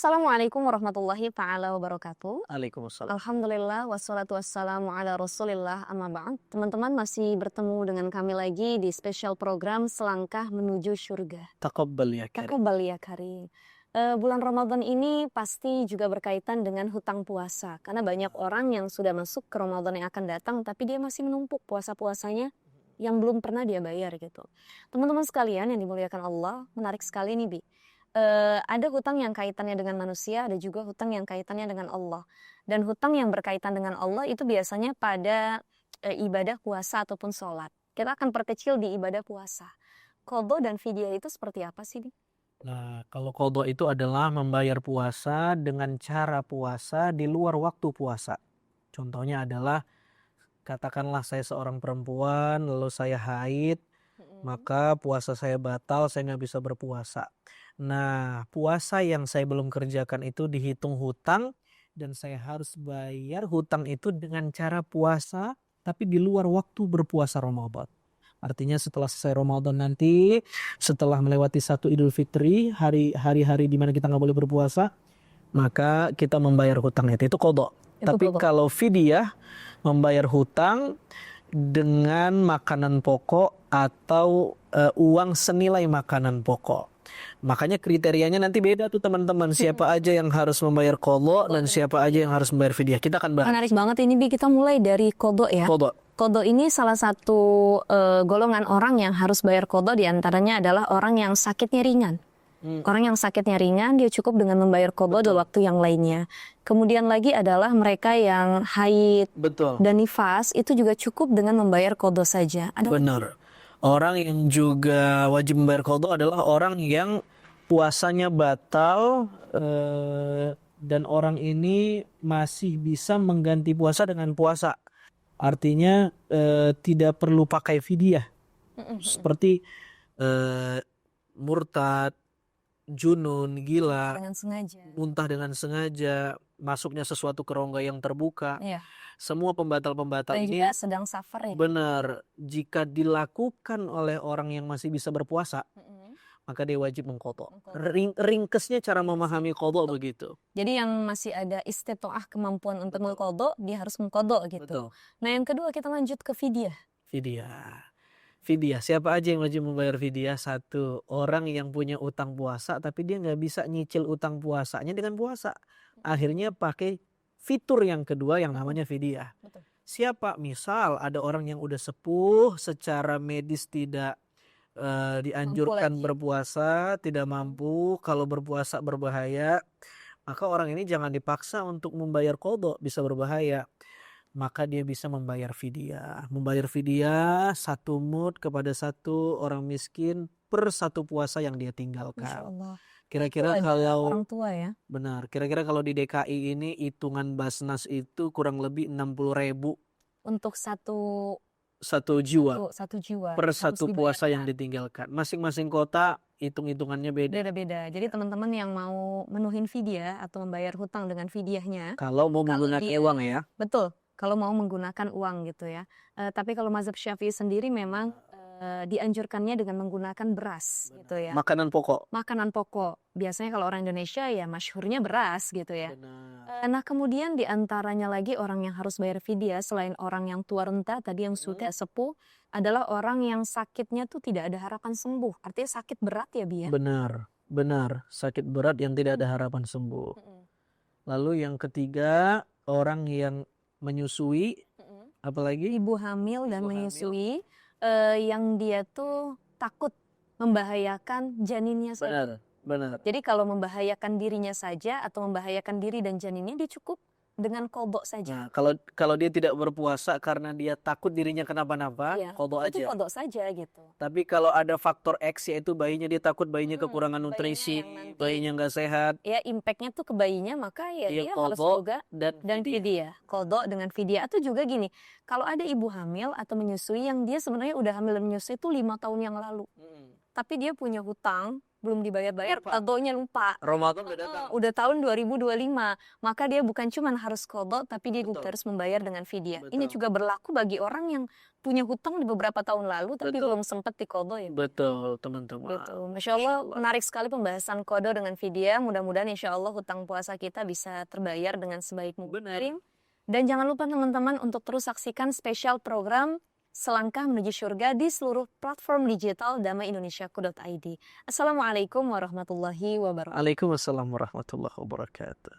Assalamualaikum warahmatullahi ta'ala wabarakatuh. Waalaikumsalam. Alhamdulillah wassalatu wassalamu ala rasulillah amma ba'd. Teman-teman masih bertemu dengan kami lagi di spesial program Selangkah Menuju Surga. Taqabbal ya karim. Taqabbal ya karim. Bulan Ramadan ini pasti juga berkaitan dengan hutang puasa. Karena banyak orang yang sudah masuk ke Ramadan yang akan datang tapi dia masih menumpuk puasa-puasanya yang belum pernah dia bayar gitu. Teman-teman sekalian yang dimuliakan Allah, menarik sekali nih Bi. Ada hutang yang kaitannya dengan manusia, ada juga hutang yang kaitannya dengan Allah. Dan hutang yang berkaitan dengan Allah itu biasanya pada ibadah puasa ataupun sholat. Kita akan perkecil di ibadah puasa. Qadha dan fidyah itu seperti apa sih? Nah, kalau qadha itu adalah membayar puasa dengan cara puasa di luar waktu puasa. Contohnya adalah, katakanlah saya seorang perempuan, lalu saya haid, maka puasa saya batal, saya nggak bisa berpuasa. Nah, puasa yang saya belum kerjakan itu dihitung hutang dan saya harus bayar hutang itu dengan cara puasa tapi di luar waktu berpuasa Ramadan. Artinya setelah selesai Ramadan nanti, setelah melewati satu Idul Fitri, hari-hari di mana kita nggak boleh berpuasa, maka kita membayar hutang itu qadha. Tapi kalau fidyah, membayar hutang dengan makanan pokok atau uang senilai makanan pokok. Makanya kriterianya nanti beda tuh teman-teman. Siapa aja yang harus membayar qadha dan siapa aja yang harus membayar fidyah. Kita akan bahas. Menarik banget ini Bi, kita mulai dari qadha ya. Qadha ini salah satu golongan orang yang harus bayar qadha, diantaranya adalah orang yang sakitnya ringan. Orang yang sakitnya ringan dia cukup dengan membayar qadha di waktu yang lainnya. Kemudian lagi adalah mereka yang haid dan nifas itu juga cukup dengan membayar qadha saja. Benar. Orang yang juga wajib membayar qadha adalah orang yang puasanya batal dan orang ini masih bisa mengganti puasa dengan puasa. Artinya tidak perlu pakai fidyah. Seperti murtad, junun, gila, muntah dengan sengaja, masuknya sesuatu ke rongga yang terbuka. Semua pembatal-pembatal ini sedang safar ya. Benar, jika dilakukan oleh orang yang masih bisa berpuasa, maka dia wajib mengqadha. Ringkesnya cara memahami qadha begitu. Jadi yang masih ada istita'ah kemampuan untuk mengqadha, dia harus mengqadha gitu. Nah, yang kedua kita lanjut ke fidyah. Fidyah, siapa aja yang wajib membayar fidyah? Satu, orang yang punya utang puasa tapi dia nggak bisa nyicil utang puasanya dengan puasa. Akhirnya pakai fitur yang kedua yang namanya fidyah. Siapa? Misal ada orang yang udah sepuh, secara medis tidak dianjurkan berpuasa, tidak mampu, kalau berpuasa berbahaya, maka orang ini jangan dipaksa untuk membayar qadha, bisa berbahaya. Maka dia bisa membayar fidyah. Membayar fidyah 1 mud kepada 1 orang miskin per 1 puasa yang dia tinggalkan. Kira-kira kalau orang tua ya. Benar. Kira-kira kalau di DKI ini hitungan Basnas itu kurang lebih 60.000 untuk satu jiwa per harus 1 puasa yang ditinggalkan. Masing-masing kota hitung-hitungannya beda-beda. Jadi teman-teman yang mau menuhin fidyah atau membayar hutang dengan fidyahnya, kalau mau menggunakan uang ya. Betul. Kalau mau menggunakan uang gitu ya. Tapi kalau mazhab Syafi'i sendiri memang dianjurkannya dengan menggunakan beras gitu ya. Makanan pokok. Biasanya kalau orang Indonesia ya masyhurnya beras gitu ya. Nah, kemudian diantaranya lagi orang yang harus bayar fidyah selain orang yang tua renta tadi yang sudah sepuh adalah orang yang sakitnya tuh tidak ada harapan sembuh. Artinya sakit berat ya Bi ya. Benar. Sakit berat yang tidak ada harapan sembuh. Lalu yang ketiga, orang yang menyusui, apalagi ibu hamil dan menyusui, yang dia tuh takut membahayakan janinnya saja. Benar. Jadi kalau membahayakan dirinya saja atau membahayakan diri dan janinnya, dia cukup dengan qadha saja. Nah, kalau dia tidak berpuasa karena dia takut dirinya kenapa-napa, qadha aja. Itu qadha saja gitu. Tapi kalau ada faktor X, yaitu bayinya, dia takut bayinya kekurangan nutrisi, bayinya nggak sehat. Ya impactnya tuh ke bayinya, maka ya dia harus juga dan fidyah. Qadha dengan fidyah. Atau juga gini, kalau ada ibu hamil atau menyusui yang dia sebenarnya udah hamil dan menyusui itu 5 tahun yang lalu. tapi dia punya hutang belum dibayar-bayar, Lupa. qadhonya lupa. Ramadan udah datang. Udah tahun 2025, maka dia bukan cuman harus qadha, tapi dia juga Betul. harus membayar dengan fidyah. Ini Betul. juga berlaku bagi orang yang punya hutang di beberapa tahun lalu, tapi Betul. belum sempat diqadha ya. Betul, teman-teman. Betul. Masya Allah, menarik sekali pembahasan qadha dengan fidyah. Mudah-mudahan insya Allah hutang puasa kita bisa terbayar dengan sebaik mungkin. Dan jangan lupa teman-teman untuk terus saksikan spesial program Selangkah Menuju Surga di seluruh platform digital damaindonesia.id. Assalamualaikum warahmatullahi wabarakatuh. Waalaikumsalam warahmatullahi wabarakatuh.